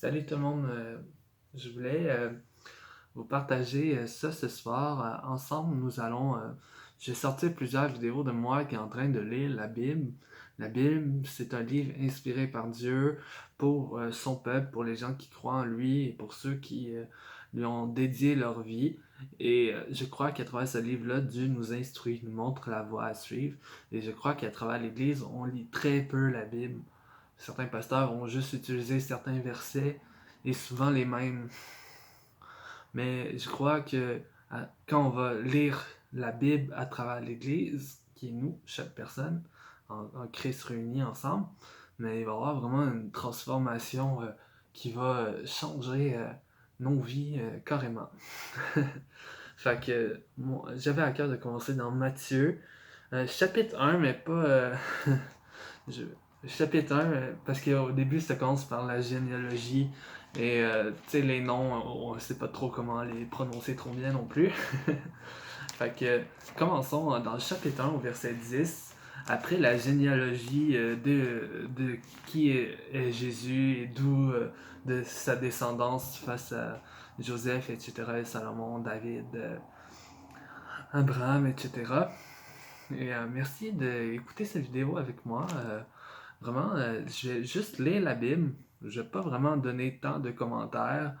Salut tout le monde, je voulais vous partager ça ce soir. Ensemble, je vais sortir plusieurs vidéos de moi qui est en train de lire la Bible. La Bible, c'est un livre inspiré par Dieu pour son peuple, pour les gens qui croient en lui et pour ceux qui lui ont dédié leur vie. Et je crois qu'à travers ce livre-là, Dieu nous instruit, nous montre la voie à suivre. Et je crois qu'à travers l'Église, on lit très peu la Bible. Certains pasteurs vont juste utiliser certains versets et souvent les mêmes. Mais je crois que quand on va lire la Bible à travers l'Église, qui est nous, chaque personne, en Christ réunis ensemble, mais il va y avoir vraiment une transformation qui va changer nos vies carrément. Fait que j'avais à cœur de commencer dans Matthieu, chapitre 1, mais pas je- chapitre 1, parce qu'au début, ça commence par la généalogie. Et tu sais, les noms, on sait pas trop comment les prononcer trop bien non plus. Fait que commençons dans le chapitre 1 au verset 10. Après la généalogie de qui est Jésus et d'où de sa descendance face à Joseph, etc., Salomon, David, Abraham, etc. Et merci d'écouter cette vidéo avec moi. Vraiment, je vais juste lire la Bible. Je vais pas vraiment donner tant de commentaires.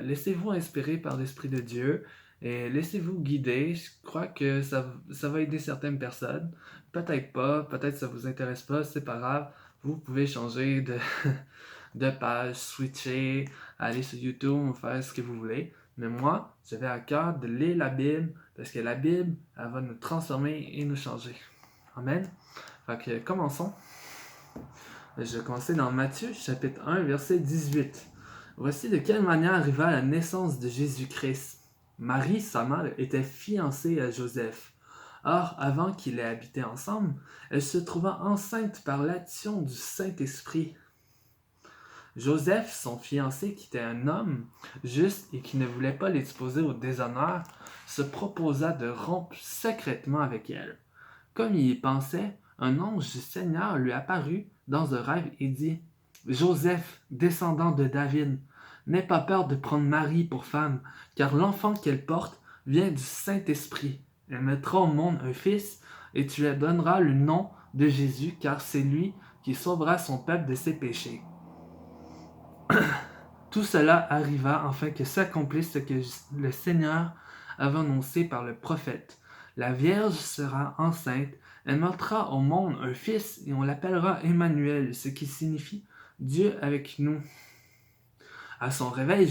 Laissez-vous inspirer par l'Esprit de Dieu et laissez-vous guider. Je crois que ça va aider certaines personnes. Peut-être pas, peut-être ça vous intéresse pas, c'est pas grave. Vous pouvez changer de page, switcher, aller sur YouTube, faire ce que vous voulez. Mais moi, j'avais à cœur de lire la Bible parce que la Bible, elle va nous transformer et nous changer. Amen. Fait que commençons. Je vais commencer dans Matthieu, chapitre 1, verset 18. Voici de quelle manière arriva la naissance de Jésus-Christ. Marie, sa mère, était fiancée à Joseph. Or, avant qu'ils aient habité ensemble, elle se trouva enceinte par l'action du Saint-Esprit. Joseph, son fiancé, qui était un homme juste et qui ne voulait pas l'exposer au déshonneur, se proposa de rompre secrètement avec elle. Comme il y pensait, un ange du Seigneur lui apparut dans un rêve et dit: Joseph, descendant de David, n'aie pas peur de prendre Marie pour femme, car l'enfant qu'elle porte vient du Saint-Esprit. Elle mettra au monde un fils, et tu lui donneras le nom de Jésus, car c'est lui qui sauvera son peuple de ses péchés. Tout cela arriva afin que s'accomplisse ce que le Seigneur avait annoncé par le prophète. La Vierge sera enceinte, elle mettra au monde un fils et on l'appellera Emmanuel, ce qui signifie Dieu avec nous. À son réveil,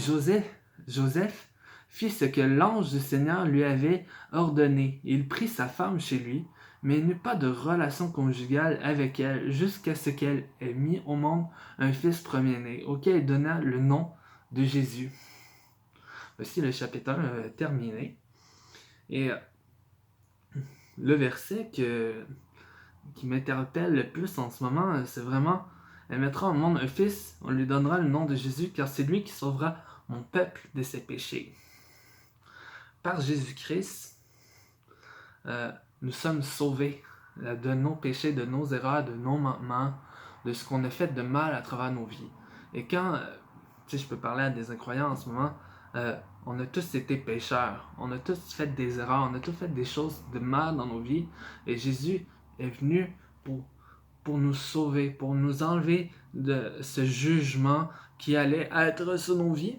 Joseph fit ce que l'ange du Seigneur lui avait ordonné. Il prit sa femme chez lui, mais il n'eut pas de relation conjugale avec elle jusqu'à ce qu'elle ait mis au monde un fils premier-né, auquel il donna le nom de Jésus. Voici le chapitre 1 terminé. Et le verset qui m'interpelle le plus en ce moment, c'est vraiment: elle mettra au monde un fils, on lui donnera le nom de Jésus, car c'est lui qui sauvera mon peuple de ses péchés. Par Jésus-Christ, nous sommes sauvés de nos péchés, de nos erreurs, de nos manquements, de ce qu'on a fait de mal à travers nos vies. Et quand, tu sais, je peux parler à des incroyants en ce moment, on a tous été pécheurs, on a tous fait des erreurs, on a tous fait des choses de mal dans nos vies, et Jésus est venu pour nous sauver, pour nous enlever de ce jugement qui allait être sur nos vies.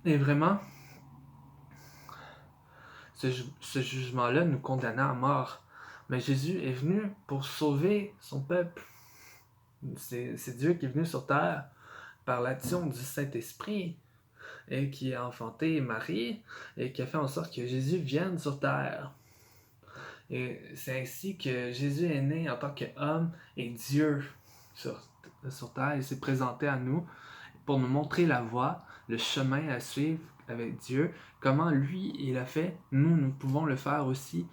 Et vraiment, ce jugement-là nous condamnait à mort. Mais Jésus est venu pour sauver son peuple. C'est Dieu qui est venu sur terre par l'action du Saint-Esprit et qui a enfanté Marie et qui a fait en sorte que Jésus vienne sur terre. Et c'est ainsi que Jésus est né en tant qu'homme et Dieu sur terre. Il s'est présenté à nous pour nous montrer la voie, le chemin à suivre avec Dieu. Comment lui, il a fait, nous pouvons le faire aussi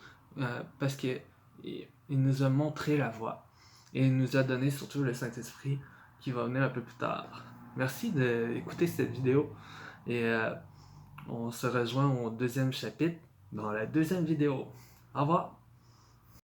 parce qu'il nous a montré la voie. Et il nous a donné surtout le Saint-Esprit qui va venir un peu plus tard. Merci d'écouter cette vidéo et on se rejoint au deuxième chapitre dans la deuxième vidéo. Au revoir!